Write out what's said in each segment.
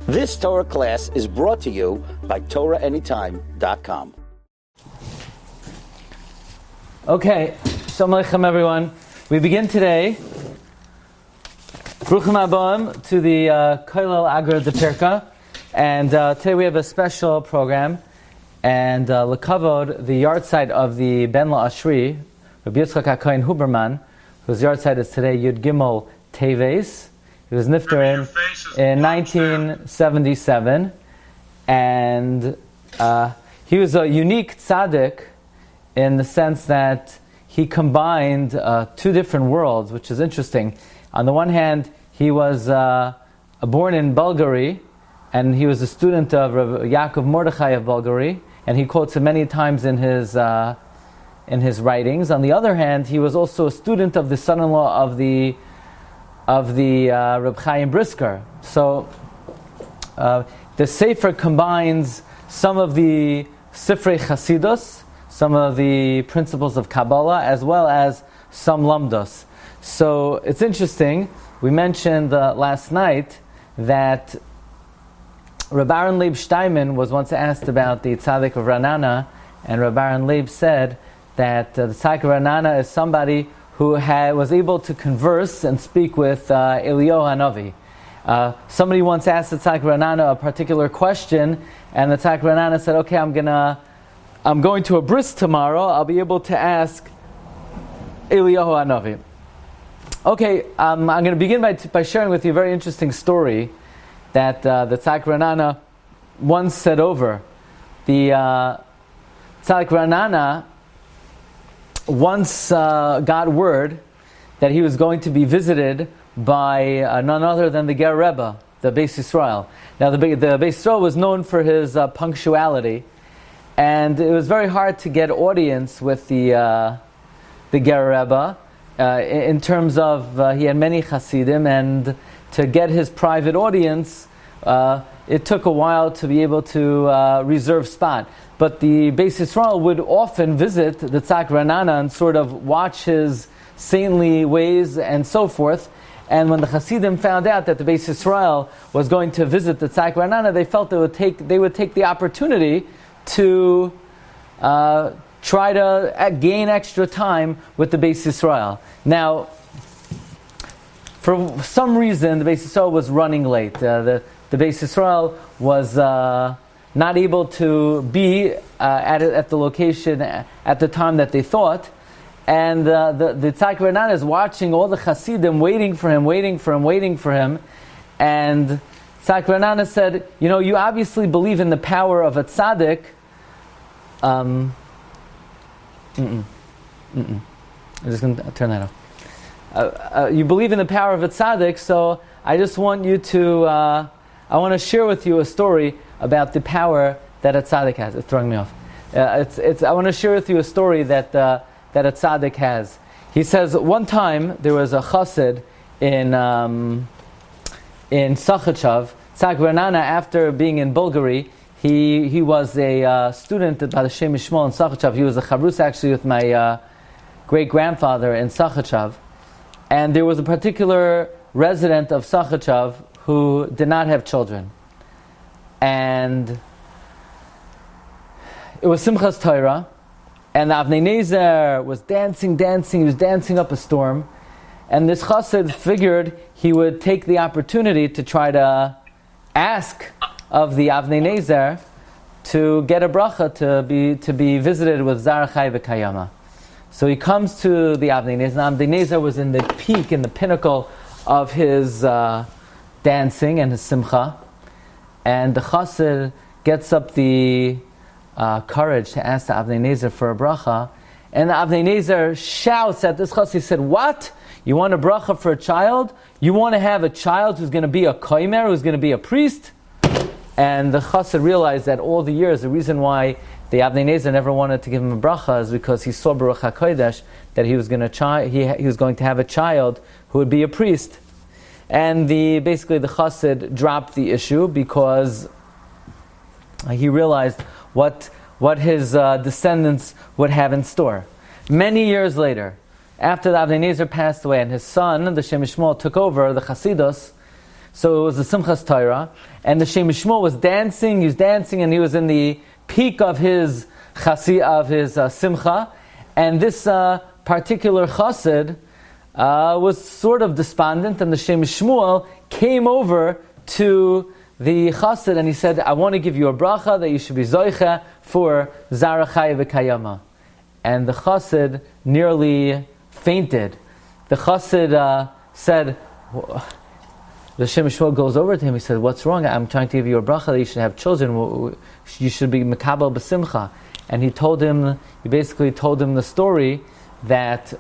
This Torah class is brought to you by TorahAnytime.com. Okay, Shalom Aleichem everyone. We begin today, Bruchim Abom, to the Koilel Agra de Pirka, and today we have a special program, and L'Kavod, the yahrzeit of the Ben La'ashri, Rabbi Yitzchak HaKohen Huberman, whose yahrzeit is today Yud Gimel Teves. He was nifter in 1977, and he was a unique tzaddik in the sense that he combined two different worlds, which is interesting. On the one hand, he was born in Bulgaria, and he was a student of Rabbi Yaakov Mordechai of Bulgaria, and he quotes him many times in his writings. On the other hand, he was also a student of the son-in-law of the Reb Chaim Brisker. So the Sefer combines some of the Sifrei Chasidus, some of the principles of Kabbalah, as well as some Lamdos. So it's interesting, we mentioned last night that Reb Aaron Leib Steinman was once asked about the Tzaddik of Ranana, and Reb Aaron Leib said that the Tzaddik of Ranana is somebody who was able to converse and speak with Eliyahu Hanavi. Somebody once asked the Tzaddik Ranana a particular question, and the Tzaddik Ranana said, "Okay, I'm going to a bris tomorrow. I'll be able to ask Eliyahu Hanavi." Okay, I'm going to begin by sharing with you a very interesting story that the Tzaddik Ranana once said over. The Tzaddik Ranana once got word that he was going to be visited by none other than the Ger Rebbe, the Beis Yisrael. Now, the Beis Yisrael was known for his punctuality, and it was very hard to get audience with the Ger Rebbe in terms of he had many Hasidim, and to get his private audience, it took a while to be able to reserve spot. But the Beis Yisrael would often visit the Tzaddik Ranana and sort of watch his saintly ways and so forth. And when the Hasidim found out that the Beis Yisrael was going to visit the Tzaddik Ranana, they felt they would take the opportunity to try to gain extra time with the Beis Yisrael. Now, for some reason, the Beis Yisrael was running late. The Beis Yisrael was not able to be at the location at the time that they thought, and the Tzaddik Ranana is watching all the Hasidim waiting for him, and Tzaddik Ranana said, "You obviously believe in the power of a tzaddik." I'm just going to turn that off. You believe in the power of a tzaddik, so I just want you to. I want to share with you a story about the power that a tzaddik has. It's throwing me off. I want to share with you a story that a tzaddik has. He says one time there was a chassid in Sachachav. Tzaddik Ranana, after being in Bulgaria, he was a student at the Shem Mishmol in Sachachav. He was a chavrus actually with my great grandfather in Sachachav, and there was a particular resident of Sachachav who did not have children. And it was Simchas Torah, and the Avnei Nezer was dancing, he was dancing up a storm, and this chassid figured he would take the opportunity to try to ask of the Avnei Nezer to get a bracha to be visited with Zar Chai V'Kayama. So he comes to the Avnei Nezer. Now, Avnei Nezer was in the pinnacle of his dancing and his simcha, and the chassid gets up the courage to ask the Avnei Nezer for a bracha, and the Avnei Nezer shouts at this chassid. He said, "What? You want a bracha for a child? You want to have a child who's going to be a koimer, who's going to be a priest?" And the chassid realized that all the years, the reason why the Avnei Nezer never wanted to give him a bracha is because he saw Baruch HaKodesh that he was going to have a child who would be a priest. And basically the chassid dropped the issue because he realized what his descendants would have in store. Many years later, after the Avnei Nezer passed away and his son, the Shem Mishmol, took over the Chasidus, So it was the Simchas Torah, and the Shem Shmuel was dancing. He was dancing, and he was in the peak of his simcha. And this particular chassid was sort of despondent, and the Shem Shmuel came over to the chassid, and he said, "I want to give you a bracha that you should be zoicha for Zara Chaya v'Kayama." And the chassid nearly fainted. The chassid said, the Shem Shmuel goes over to him. He said, "What's wrong? I'm trying to give you a bracha that you should have children. You should be mekabel b'simcha." And he basically told him the story that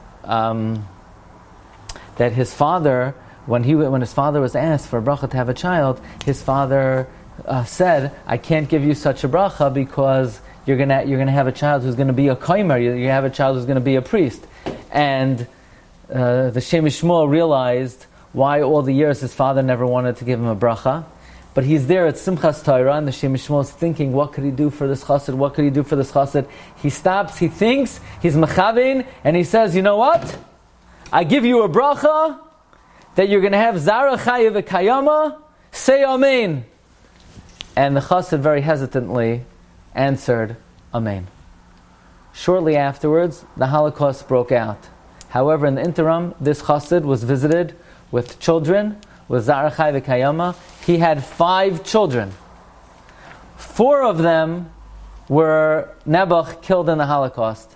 that his father, when his father was asked for a bracha to have a child, his father said, "I can't give you such a bracha because you're gonna have a child who's gonna be a koimer. You have a child who's gonna be a priest." And the Shem Shmuel realized why all the years his father never wanted to give him a bracha. But he's there at Simchas Torah, and the Shem Shmuel is thinking, what could he do for this chassid? What could he do for this chassid? He stops, he thinks, he's mechavein, and he says, "You know what? I give you a bracha that you're going to have Zara Chaya v'Kayama, say Amen." And the chassid very hesitantly answered, "Amen." Shortly afterwards, the Holocaust broke out. However, in the interim, this chassid was visited with children, with Zara Chaya v'Kayama. He had 5 children. 4 of them were Nebuch, killed in the Holocaust.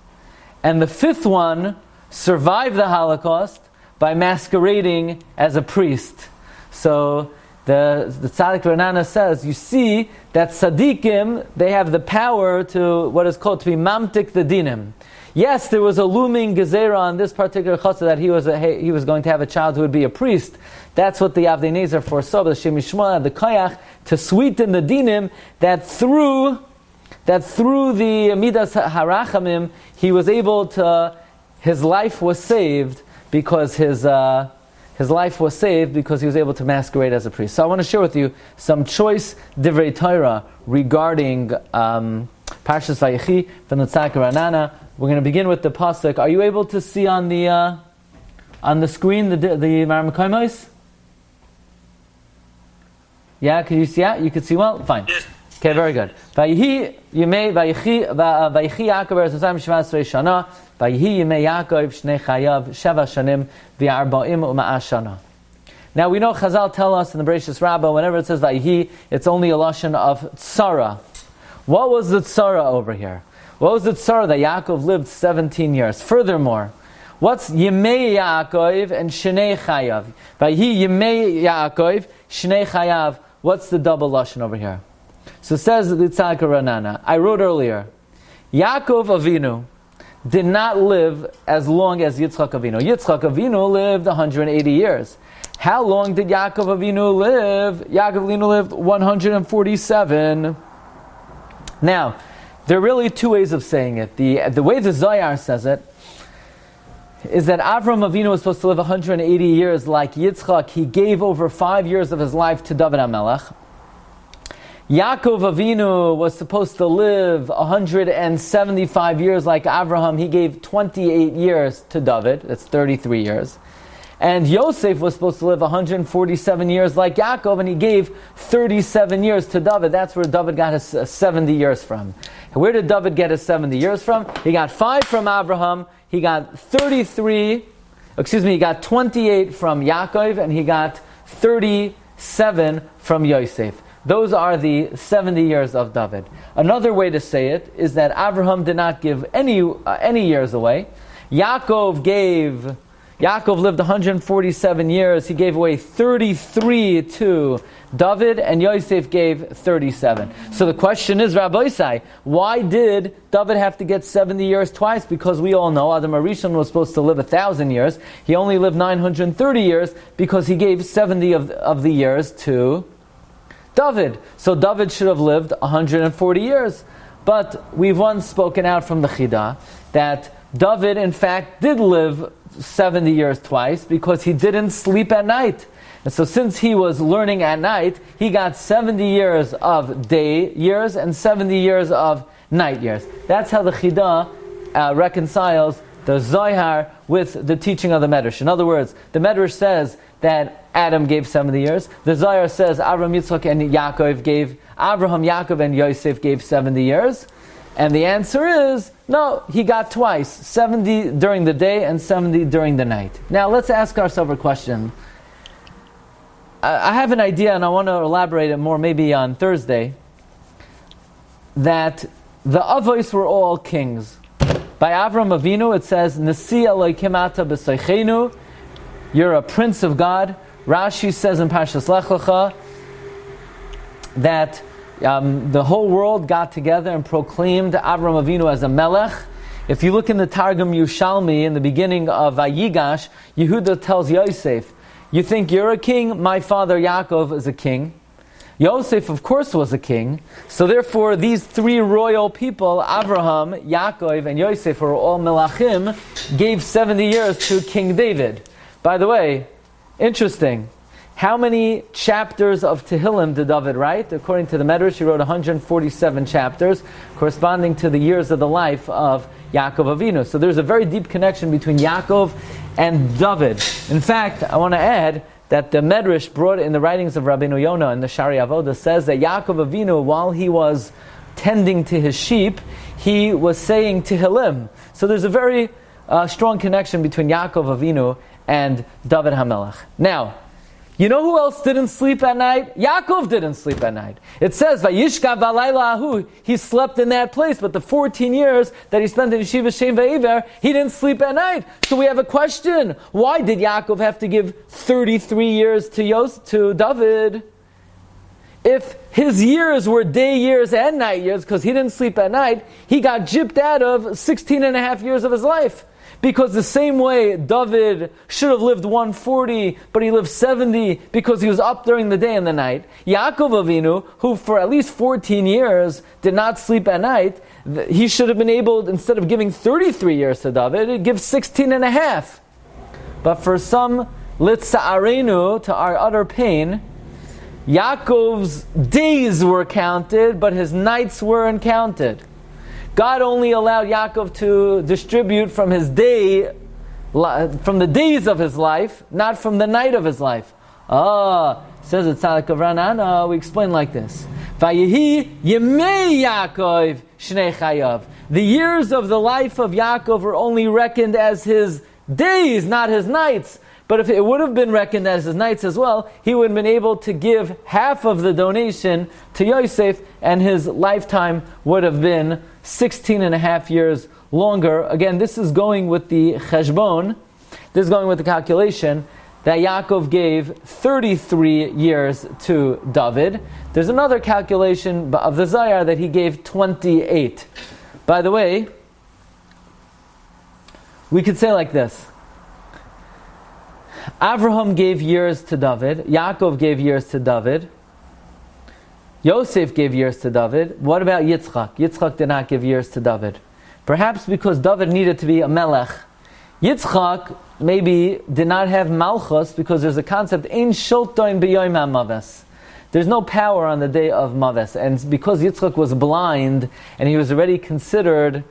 And the 5th one survived the Holocaust by masquerading as a priest. So the Tzaddik Ranana says, you see that tzaddikim, they have the power to what is called to be mamtik the dinim. Yes, there was a looming gezerah on this particular chassid that he was going to have a child who would be a priest. That's what the Avdei Nezer foresaw. But the Shem Shmuel had the koyach to sweeten the dinim that through the midas harachamim he was able to. His life was saved because his life was saved because he was able to masquerade as a priest. So I want to share with you some choice divrei Torah regarding Parshas Vayechi from the Tzaddik Ranana. We're going to begin with the pasuk. Are you able to see on the screen the Maramakoimos? Yeah, can you see it? You can see well? Fine. Yes. Okay, very good. Vayechi Yaakov eretz Mitzrayim 17 shana. Vayehi Yimei Yaakov Shnei Chayav Sheva Shanim V'Arba'im U'Ma'ah Shana. Now we know Chazal tell us in the Bereshis Rabbah, whenever it says Vayehi, it's only a lashon of tzara. What was the tzara over here? What was the tzara that Yaakov lived 17 years? Furthermore, what's Yimei Yaakov and Shnei Chayav? Vayehi Yimei Yaakov Shnei Chayav. What's the double lashon over here? So says the Tzaddik Ranana. I wrote earlier, Yaakov Avinu did not live as long as Yitzchak Avinu. Yitzchak Avinu lived 180 years. How long did Yaakov Avinu live? Yaakov Avinu lived 147. Now, there are really 2 ways of saying it. The way the Zohar says it is that Avram Avinu was supposed to live 180 years like Yitzchak. He gave over 5 years of his life to David HaMelech. Yaakov Avinu was supposed to live 175 years like Avraham. He gave 28 years to David. That's 33 years. And Yosef was supposed to live 147 years like Yaakov, and he gave 37 years to David. That's where David got his 70 years from. And where did David get his 70 years from? He got 5 from Abraham. He got 28 from Yaakov, and he got 37 from Yosef. Those are the 70 years of David. Another way to say it is that Abraham did not give any years away. Yaakov lived 147 years. He gave away 33 to David, and Yosef gave 37. So the question is, Rabbi Isai, why did David have to get 70 years twice? Because we all know Adam HaRishon was supposed to live 1,000 years. He only lived 930 years because he gave 70 of the years to David. So David should have lived 140 years. But we've once spoken out from the Chidah that David, in fact, did live 70 years twice because he didn't sleep at night. And so since he was learning at night, he got 70 years of day years and 70 years of night years. That's how the Chidah reconciles the Zohar with the teaching of the Medrash. In other words, the Medrash says that Adam gave 70 years. The Zohar says Avraham, Yitzchak, and Yaakov and Yosef gave 70 years. And the answer is, no, he got twice, 70 during the day and 70 during the night. Now let's ask ourselves a question. I have an idea, and I want to elaborate it more maybe on Thursday, that the Avos were all kings. By Avram Avinu it says, Nasi Elokim ata b'soichenu, you're a prince of God. Rashi says in Parshas Lech Lecha that the whole world got together and proclaimed Avram Avinu as a melech. If you look in the Targum Yushalmi, in the beginning of Vayigash, Yehuda tells Yosef, you think you're a king? My father Yaakov is a king. Yosef, of course, was a king. So therefore, these three royal people, Avraham, Yaakov, and Yosef, who are all melachim, gave 70 years to King David. By the way, interesting. How many chapters of Tehillim did David write? According to the Medrash, he wrote 147 chapters, corresponding to the years of the life of Yaakov Avinu. So there's a very deep connection between Yaakov and David. In fact, I want to add that the Medrash brought in the writings of Rabbeinu Yona and the Shari Avoda says that Yaakov Avinu, while he was tending to his sheep, he was saying Tehillim. So there's a very strong connection between Yaakov Avinu and David HaMelech. Now, you know who else didn't sleep at night? Yaakov didn't sleep at night. It says, Vayishka b'alayla ahu, he slept in that place, but the 14 years that he spent in Yeshiva Shem Ve'ever, he didn't sleep at night. So we have a question. Why did Yaakov have to give 33 years to David? If his years were day years and night years, because he didn't sleep at night, he got gypped out of 16 and a half years of his life. Because the same way David should have lived 140, but he lived 70 because he was up during the day and the night. Yaakov Avinu, who for at least 14 years did not sleep at night, he should have been able, instead of giving 33 years to David, to give 16 and a half. But for some litza'arenu, to our utter pain, Yaakov's days were counted, but his nights weren't counted. God only allowed Yaakov to distribute from his day, from the days of his life, not from the night of his life. Says it Tzaddik of Ranana, we explain like this. Vayechi Yemei Yaakov Shnei Chayav. The years of the life of Yaakov were only reckoned as his days, not his nights. But if it would have been reckoned as his nights as well, he would have been able to give half of the donation to Yosef, and his lifetime would have been 16 and a half years longer. Again, this is going with the cheshbon, this is going with the calculation that Yaakov gave 33 years to David. There's another calculation of the Zohar that he gave 28. By the way, we could say like this. Avraham gave years to David, Yaakov gave years to David, Yosef gave years to David. What about Yitzchak? Yitzchak did not give years to David. Perhaps because David needed to be a melech. Yitzchak maybe did not have malchus because there's a concept, ein shilton b'yom ha'maves. There's no power on the day of maves. And because Yitzchak was blind and he was already considered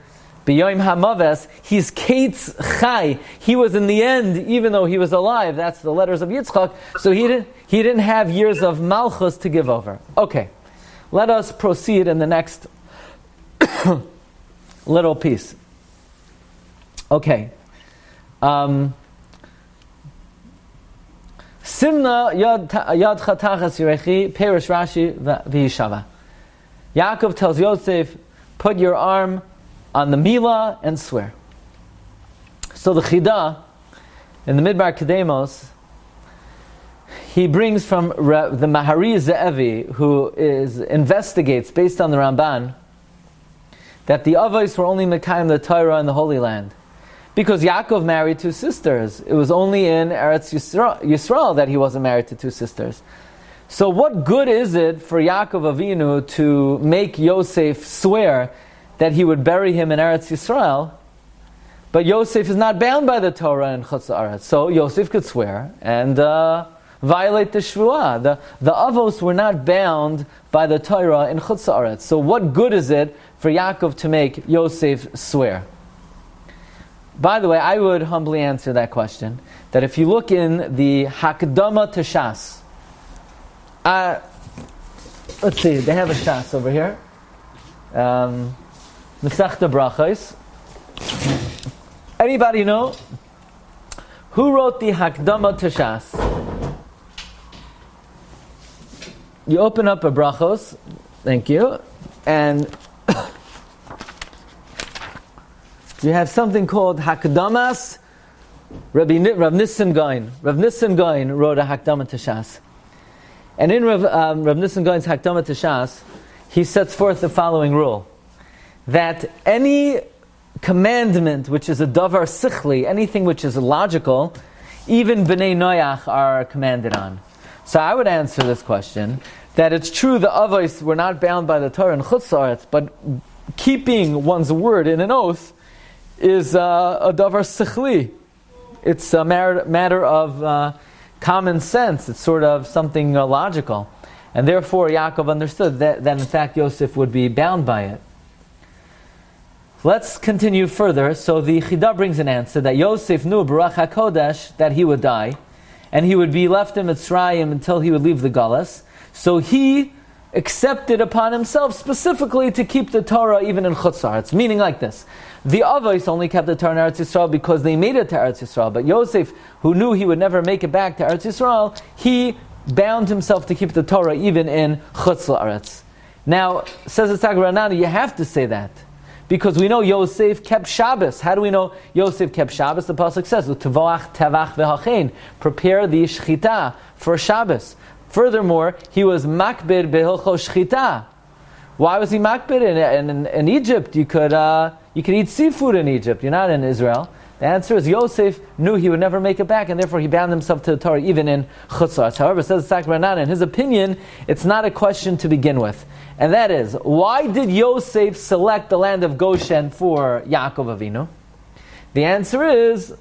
b'yom ha'maves, he's kates chai. He was in the end, even though he was alive. That's the letters of Yitzchak. So he didn't have years of malchus to give over. Okay. Let us proceed in the next little piece. Okay. Simna yad chatachas yirechi perish Rashi v'yishava. Yaakov tells Yosef, put your arm on the milah and swear. So the Chidah in the Midbar Kedemos, he brings from the Mahari Ze'evi, who investigates based on the Ramban, that the Avos were only Mekayim the Torah in the Holy Land. Because Yaakov married two sisters. It was only in Eretz Yisrael that he wasn't married to two sisters. So what good is it for Yaakov Avinu to make Yosef swear that he would bury him in Eretz Yisrael? But Yosef is not bound by the Torah in Chutz La'aretz. So Yosef could swear and violate the Shvuah. The Avos were not bound by the Torah in Chutz La'aretz. So what good is it for Yaakov to make Yosef swear? By the way, I would humbly answer that question, that if you look in the Hakdama to Shas, let's see, they have a Shas over here. Masechta Brachos. Anybody know who wrote the Hakdama to Shas? You open up a Brachos, thank you, and you have something called Hakdamas Rav Nissan Gaon. Rav Nissan Gaon wrote a Hakdama to Shas. And in Rav Nissan Gaon's Hakdama to Shas, he sets forth the following rule, that any commandment which is a davar sichli, anything which is logical, even Bnei Noach are commanded on. So I would answer this question, that it's true the avos were not bound by the Torah in Chutz La'aretz, but keeping one's word in an oath is a davar sichli. It's a matter of common sense. It's sort of something logical. And therefore Yaakov understood that in fact Yosef would be bound by it. Let's continue further. So the Chida brings an answer that Yosef knew Baruch HaKodesh that he would die, and he would be left in Mitzrayim until he would leave the Galus. So he accepted upon himself specifically to keep the Torah even in Chutz La'aretz. Meaning like this: the Avos only kept the Torah in Eretz Yisrael because they made it to Eretz Yisrael. But Yosef, who knew he would never make it back to Eretz Yisrael, he bound himself to keep the Torah even in Chutz La'aretz. Now, says the Tzaddik, you have to say that, because we know Yosef kept Shabbos. How do we know Yosef kept Shabbos? The pasuk says, "U'tavoach tavach v'hachein," prepare the shchita for Shabbos. Furthermore, he was makbid behilcho shchita. Why was he makbid? In Egypt, you could eat seafood in Egypt. You're not in Israel. The answer is Yosef knew he would never make it back, and therefore he bound himself to the Torah even in Chutz La'aretz. However, says the Tzaddik, in his opinion, it's not a question to begin with. And that is, why did Yosef select the land of Goshen for Yaakov Avinu? The answer is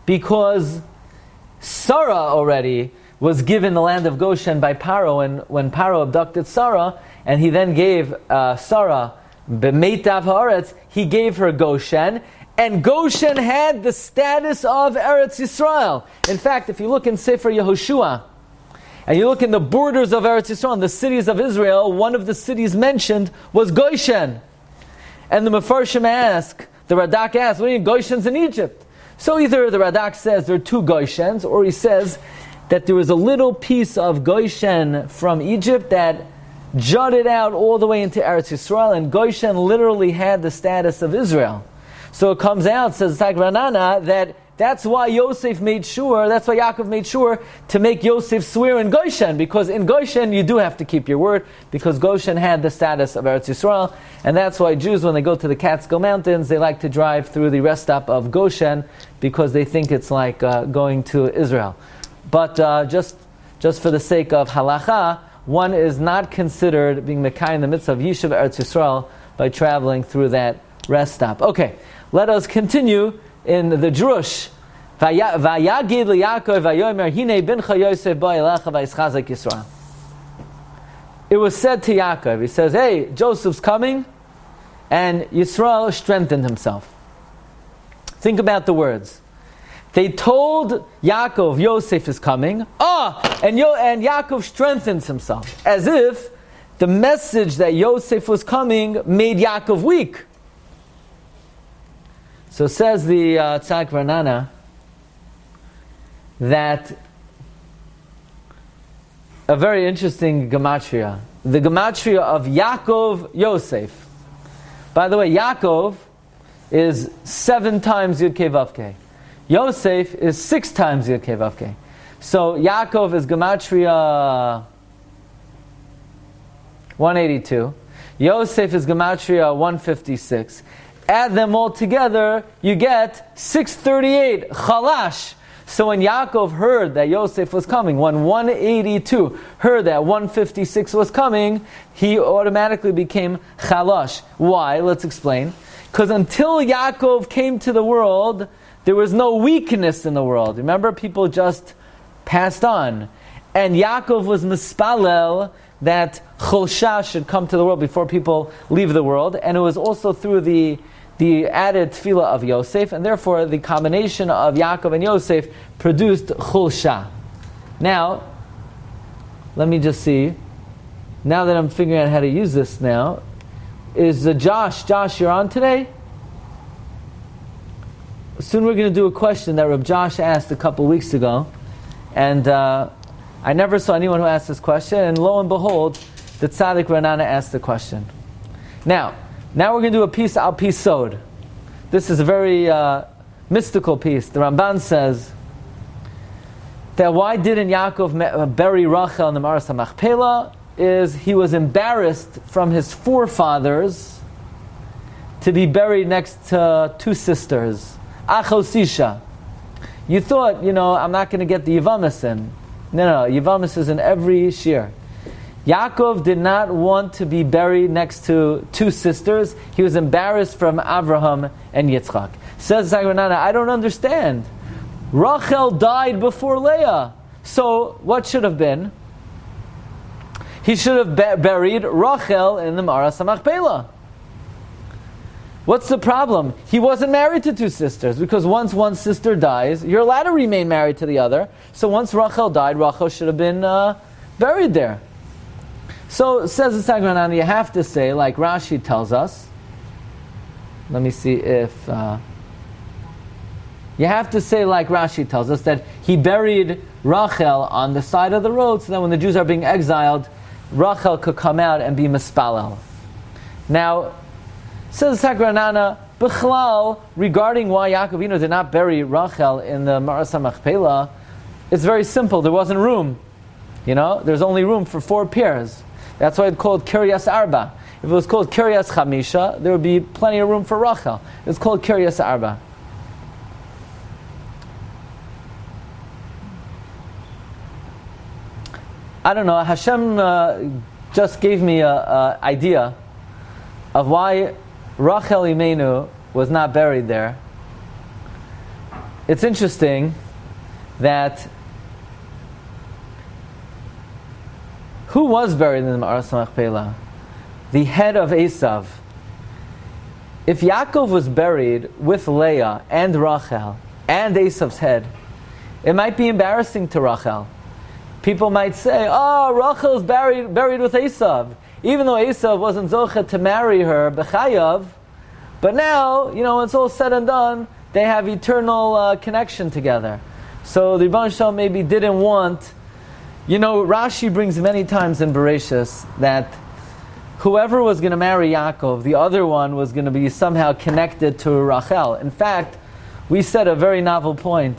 because Sarah already was given the land of Goshen by Paro, and when Paro abducted Sarah, and he then gave Sarah B'meitav Haaretz, he gave her Goshen, and Goshen had the status of Eretz Yisrael. In fact, if you look in Sefer Yehoshua, and you look in the borders of Eretz Yisrael, in the cities of Israel, one of the cities mentioned was Goshen. And the Mefarshim the Radak asks, what do you mean Goshen's in Egypt? So either the Radak says there are two Goshens, or he says that there was a little piece of Goshen from Egypt that jutted out all the way into Eretz Yisrael, and Goshen literally had the status of Israel. So it comes out, says Tzaddik, that's why Yosef made sure, that's why Yaakov made sure to make Yosef swear in Goshen, because in Goshen you do have to keep your word, because Goshen had the status of Eretz Yisrael, and that's why Jews, when they go to the Catskill Mountains, they like to drive through the rest stop of Goshen, because they think it's like going to Israel. But just for the sake of halacha, one is not considered being Mekai in the midst of Yishuv Eretz Yisrael by traveling through that rest stop. Okay, let us continue in the Drush. Vayagid liYaakov vayomer hine bincha Yosef ba elecha vayischazek Yisrael. It was said to Yaakov, he says, hey, Joseph's coming, and Yisrael strengthened himself. Think about the words. They told Yaakov, Yosef is coming, and Yaakov strengthens himself, as if the message that Yosef was coming made Yaakov weak. So says the Tzaddik Vernana that a very interesting gematria, the gematria of Yaakov Yosef. By the way, Yaakov is 7 times Yud Kei Vav Kei. Yosef is 6 times Yud Kei Vav Kei. So Yaakov is gematria 182. Yosef is gematria 156. Add them all together, you get 638. Chalash. So when Yaakov heard that Yosef was coming, when 182 heard that 156 was coming, he automatically became chalash. Why? Let's explain. Because until Yaakov came to the world, there was no weakness in the world. Remember, people just passed on. And Yaakov was mispalel that Cholsha should come to the world before people leave the world. And it was also through the the added tefillah of Yosef, and therefore the combination of Yaakov and Yosef produced chulsha. Now, let me just see. Now that I'm figuring out how to use this now, is Josh, you're on today? Soon we're going to do a question that Rabbi Josh asked a couple weeks ago, and I never saw anyone who asked this question, and lo and behold, the Tzaddik Ranana asked the question. Now we're going to do a piece al pisod. This is a very mystical piece. The Ramban says that why didn't Yaakov bury Rachel in the Maras HaMachpelah is he was embarrassed from his forefathers to be buried next to two sisters. Achosisha. You thought, I'm not going to get the Yevamis in. No, Yevamis is in every Shiur. Yaakov did not want to be buried next to two sisters. He was embarrassed from Avraham and Yitzchak. Says Zagranana, I don't understand. Rachel died before Leah. So what should have been? He should have buried Rachel in the Maras HaMachpelah. What's the problem? He wasn't married to two sisters, because once one sister dies, you're allowed to remain married to the other. So once Rachel died, Rachel should have been buried there. So says the Sagranana, you have to say, like Rashi tells us, let me see if... you have to say, like Rashi tells us, that he buried Rachel on the side of the road, so that when the Jews are being exiled, Rachel could come out and be mispalel. Now, says Sagranana, B'chlal, regarding why Yaakov Avinu did not bury Rachel in the Maras HaMachpelah, it's very simple. There wasn't room. There's only room for 4 pairs. That's why it's called Kiryas Arba. If it was called Kiryas Chamisha, there would be plenty of room for Rachel. It's called Kiryas Arba. I don't know, Hashem just gave me an idea of why Rachel Imenu was not buried there. It's interesting that who was buried in the Maras HaMachpelah? The head of Esav. If Yaakov was buried with Leah and Rachel and Esav's head, it might be embarrassing to Rachel. People might say, Rachel's buried with Esav. Even though Esav wasn't Zochet to marry her, B'chayav, but now, when it's all said and done, they have eternal connection together. So the Rebbeinu Shalom maybe didn't want, Rashi brings many times in Bereshis that whoever was going to marry Yaakov, the other one was going to be somehow connected to Rachel. In fact, we said a very novel point,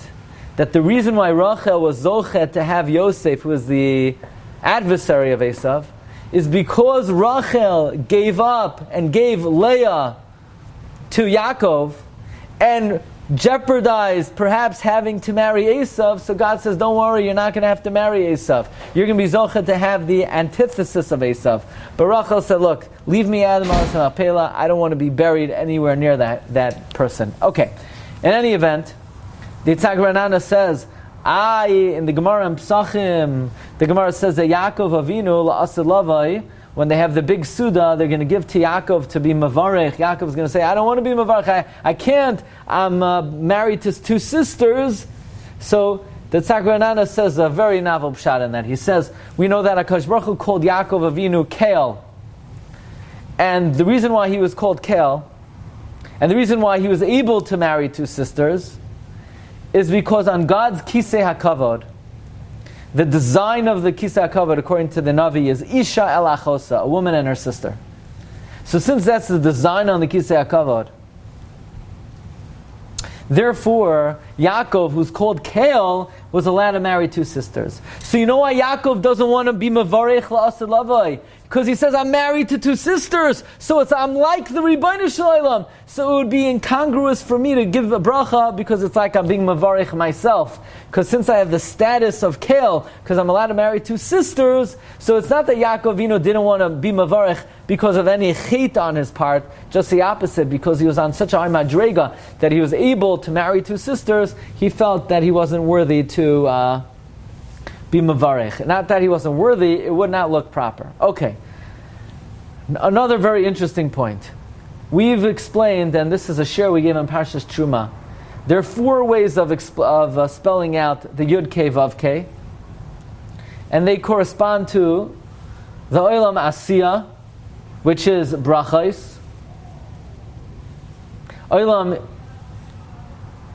that the reason why Rachel was Zochet to have Yosef, who was the adversary of Esav, is because Rachel gave up and gave Leah to Yaakov and jeopardized perhaps having to marry Esav. So God says, don't worry, you're not going to have to marry Esav. You're going to be Zochet to have the antithesis of Esav. But Rachel said, look, leave me out of the Maras HaMachpelah. I don't want to be buried anywhere near that person. Okay. In any event, the Tzaddik Ranana says, in the Gemara in Psachim, the Gemara says that Yaakov Avinu la'aseh lavai, when they have the big Suda, they're going to give to Yaakov to be Mavarech. Yaakov's going to say, I don't want to be Mavarech. I can't. I'm married to 2 sisters. So the Tzaddik Ranana says a very novel pshat in that. He says, we know that HaKadosh Baruch Hu called Yaakov Avinu Kale. And the reason why he was called Kale, and the reason why he was able to marry 2 sisters, is because on God's Kisei HaKavod, the design of the Kisei HaKavod, according to the Navi, is Isha El Achosa, a woman and her sister. So since that's the design on the Kisei HaKavod, therefore, Yaakov, who's called Kale, was allowed to marry 2 sisters. So you know why Yaakov doesn't want to be Mavarech La'aseh Lavai? Because he says, I'm married to 2 sisters, so I'm like the Ribbono Shel Olam. So it would be incongruous for me to give a bracha, because it's like I'm being Mavarech myself. Because since I have the status of Kale, because I'm allowed to marry 2 sisters, so it's not that Yaakov Avinu didn't want to be Mavarech because of any chait on his part, just the opposite, because he was on such a high madrega that he was able to marry 2 sisters, he felt that he wasn't worthy to be Mavarech. Not that he wasn't worthy, it would not look proper. Okay. Another very interesting point. we've explained, and this is a share we gave on Parshas Truma, there are 4 ways of spelling out the Yud Kei Vav Kei, and they correspond to the Olam Asiya, which is Brachos, Olam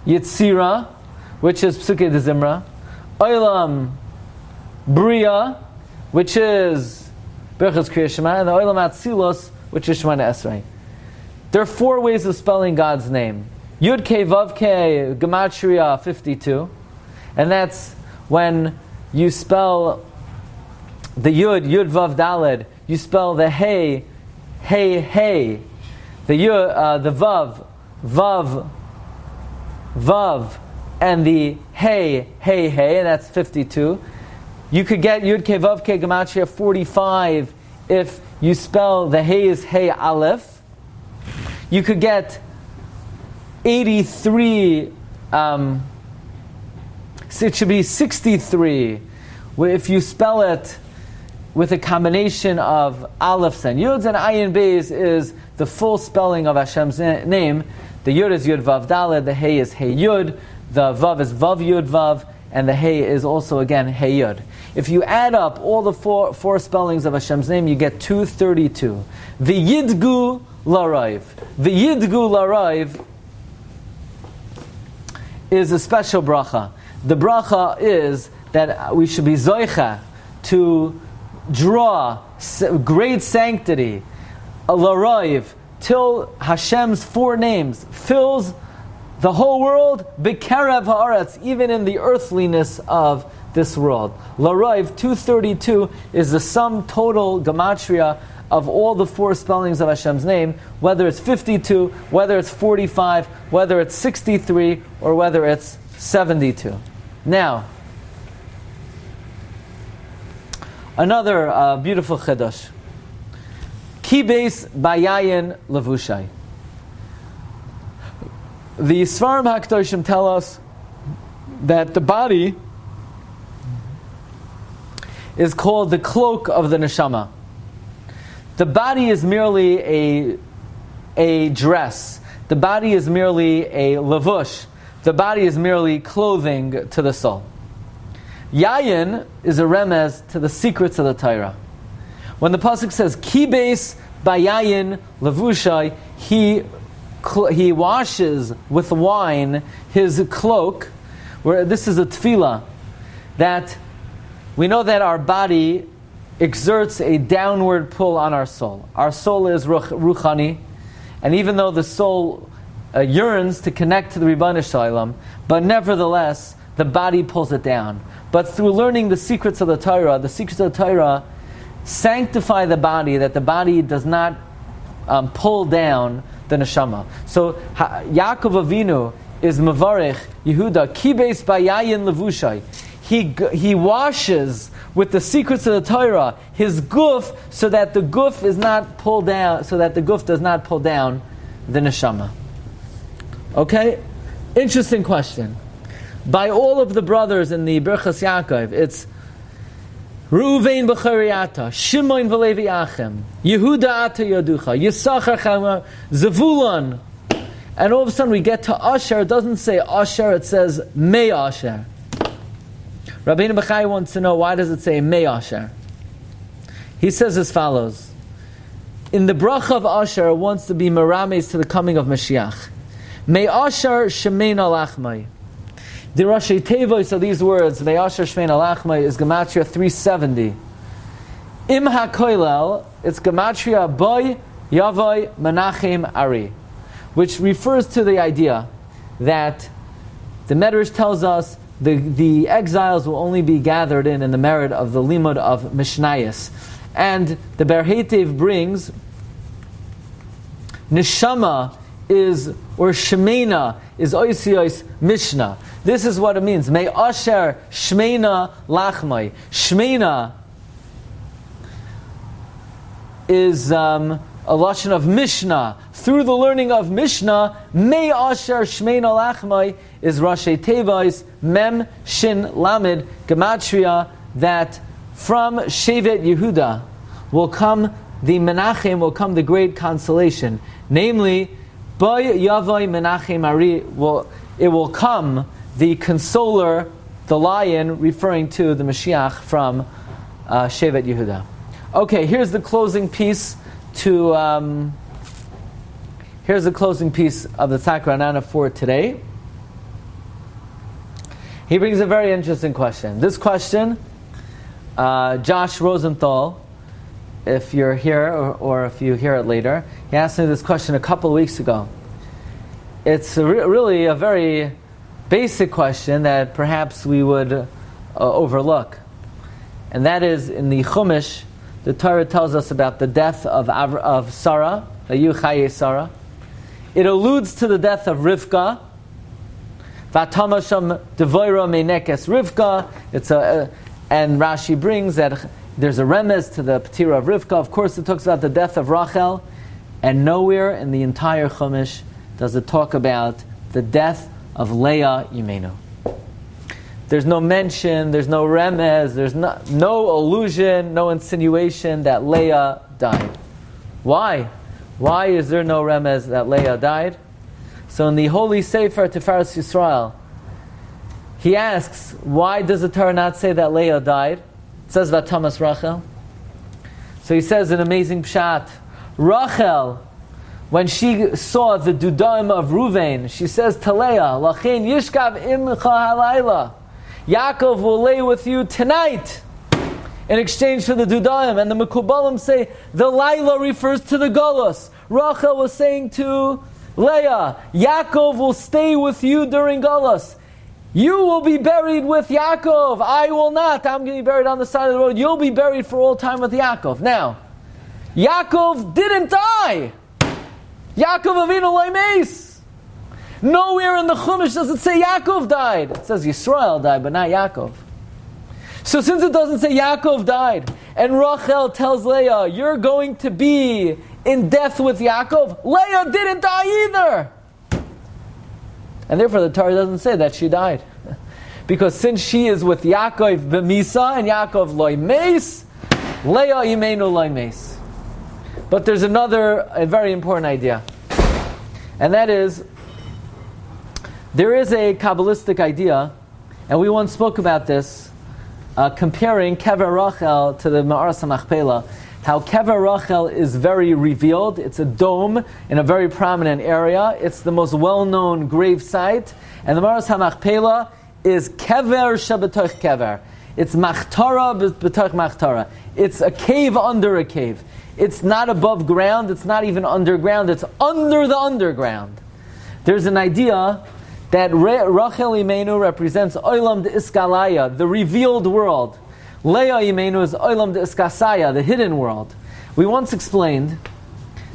Yitzira, which is Psukei de Zimra, Olam Bria, which is Berachos Kriya Shema, and the Olam Atzilos, which is Shemona Esrei. There are 4 ways of spelling God's name. Yud Kei Vav Kei, Gematria 52, and that's when you spell the Yud, Yud Vav Daled, you spell the Hey, Hey, Hey, the Yud, the Vav, Vav, Vav, and the Hey, Hey, Hey, and that's 52. You could get Yud Kei Vav Kei Gematria 45 if you spell the Hey is Hey Aleph. You could get 83, so it should be 63 if you spell it with a combination of Aleph and Yuds, and Ayin Beis is the full spelling of Hashem's name. The Yud is Yud Vav Daled, the Hey is Hey Yud, the Vav is Vav Yud Vav, and the Hey is also again Hey Yud. If you add up all the four spellings of Hashem's name, you get 232. V'yidgu Larayv. V'yidgu Larayv is a special bracha. The bracha is that we should be zoicha to draw great sanctity, Larayv, till Hashem's 4 names fills the whole world, B'kerev ha'aretz, even in the earthliness of this world. Larayv 232 is the sum total gematria of all the 4 spellings of Hashem's name, whether it's 52, whether it's 45, whether it's 63, or whether it's 72. Now, another beautiful chiddush. Ki beis bayayin levushai. The Sfarim HaKadoshim tell us that the body is called the cloak of the neshama. The body is merely a dress. The body is merely a levush. The body is merely clothing to the soul. Yayin is a remez to the secrets of the Torah. When the pasuk says ki beis bayayin levushai, he washes with wine his cloak. Where this is a tefillah that we know that our body exerts a downward pull on our soul. Our soul is ruchani, and even though the soul yearns to connect to the Ribbon Shalom, but nevertheless the body pulls it down. But through learning the secrets of the Torah sanctify the body, that the body does not pull down the neshama. So Yaakov Avinu is mevarich Yehuda ki beis bayayin levushai. He washes with the secrets of the Torah his guf, so that the guf is not pulled down, so that the guf does not pull down the neshama. Okay, interesting question. By all of the brothers in the Birchas Yaakov, it's Reuven b'chariata, Shimon v'Levi achem, Yehuda ata yaducha, Yisachar chama, Zevulun, and all of a sudden we get to Asher. It doesn't say Asher; it says Mei Asher. Rabbeinu Bachai wants to know, why does it say Mei Asher? He says as follows: in the bracha of Asher, it wants to be merames to the coming of Mashiach. Mei Asher shemein alachmai. The Rashi Tevos of these words, Mei Asher shemein alachmai, is gematria 370. Im hakoilel, it's gematria boy yavoi menachem ari, which refers to the idea that the Medrash tells us the exiles will only be gathered in the merit of the limud of Mishnayos. And the Berhetev brings Neshama is, or Shemena is Oisios Mishnah. This is what it means. Mei Asher Shmena Lachmai. Shmena is a lashon of Mishnah. Through the learning of Mishnah, Mei Asher Shmeina Lachmai is Rashi Tevos Mem Shin Lamed Gematria, that from Shevet Yehuda will come the Menachem will come the great consolation. Namely, Boy Yavoi Menachem Ari, it will come the consoler, the lion, referring to the Mashiach from Shevet Yehuda. Okay, here's the closing piece here's the closing piece of the TorahAnytime for today. He brings a very interesting question. This question, Josh Rosenthal, if you're here or if you hear it later, he asked me this question a couple of weeks ago. It's really a very basic question that perhaps we would overlook. And that is, in the Chumash, the Torah tells us about the death of Sarah, Vayechi Sarah. It alludes to the death of Rivka. Vatamasham devoira meinekes Rivka. And Rashi brings that there's a remez to the Petira of Rivka. Of course, it talks about the death of Rachel, and nowhere in the entire Chumash does it talk about the death of Leah Imenu. There's no mention, there's no remez, there's no allusion, no insinuation that Leah died. Why? Why is there no remez that Leah died? So in the Holy Sefer Tiferes Yisrael, he asks, why does the Torah not say that Leah died? It says Vatamas Rachel. So he says an amazing pshat. Rachel, when she saw the dudaim of Ruvain, she says to Leah, Lachein yishkav imcha halayla. Yaakov will lay with you tonight in exchange for the dudaim. And the Mekubalim say the Laila refers to the Golos. Rachel was saying to Leah, Yaakov will stay with you during Golos. You will be buried with Yaakov. I will not. I'm going to be buried on the side of the road. You'll be buried for all time with Yaakov. Now, Yaakov didn't die. Yaakov Avinu Laimes. Nowhere in the Chumash does it say Yaakov died. It says Yisrael died, but not Yaakov. So since it doesn't say Yaakov died, and Rachel tells Leah, you're going to be in death with Yaakov, Leah didn't die either. And therefore the Torah doesn't say that she died. Because since she is with Yaakov b'misa and Yaakov loimes, Leah imenu loimes. But there's a very important idea. And that is, there is a Kabbalistic idea, and we once spoke about this, comparing Kever Rachel to the Ma'aras HaMachpelah, how Kever Rachel is very revealed. It's a dome in a very prominent area. It's the most well-known grave site. And the Ma'aras HaMachpelah is Kever Shabatoch Kever. It's Machtara B'toch Machtara. It's a cave under a cave. It's not above ground. It's not even underground. It's under the underground. There's an idea that Rachel Imenu represents Olam de Iskalaya, the revealed world. Leah Imenu is Olam de Iskasaya, the hidden world. We once explained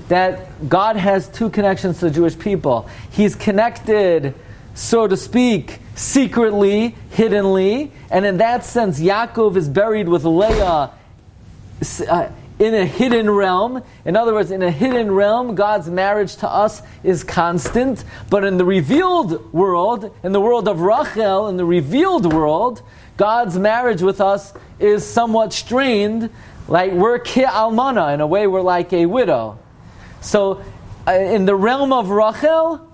that God has two connections to the Jewish people. He's connected, so to speak, secretly, hiddenly, and in that sense, Yaakov is buried with Leah in a hidden realm. In other words, in a hidden realm, God's marriage to us is constant. But in the revealed world, in the world of Rachel, in the revealed world, God's marriage with us is somewhat strained. Like we're ki almana, in a way we're like a widow. So in the realm of Rachel,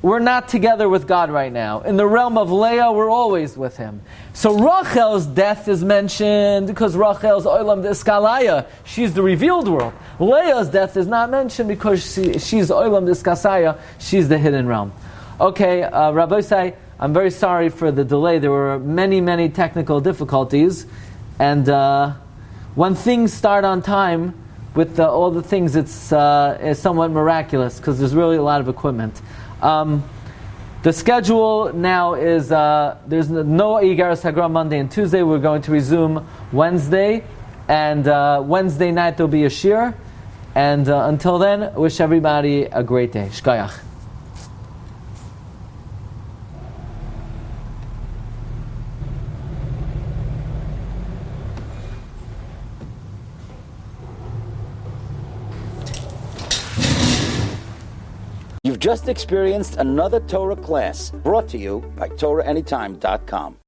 we're not together with God right now. In the realm of Leah, we're always with Him. So Rachel's death is mentioned because Rachel's Olam D'Iskalaya. She's the revealed world. Leah's death is not mentioned because she's Olam D'Iskasaya. She's the hidden realm. Okay, Rabbi say, I'm very sorry for the delay. There were many, many technical difficulties. And when things start on time, with all the things, it's somewhat miraculous because there's really a lot of equipment. The schedule now is there's no Igaras Hagra Monday and Tuesday. We're going to resume Wednesday, and Wednesday night there'll be a Shiur. And until then, wish everybody a great day. Shkayach. You've just experienced another Torah class brought to you by TorahAnytime.com.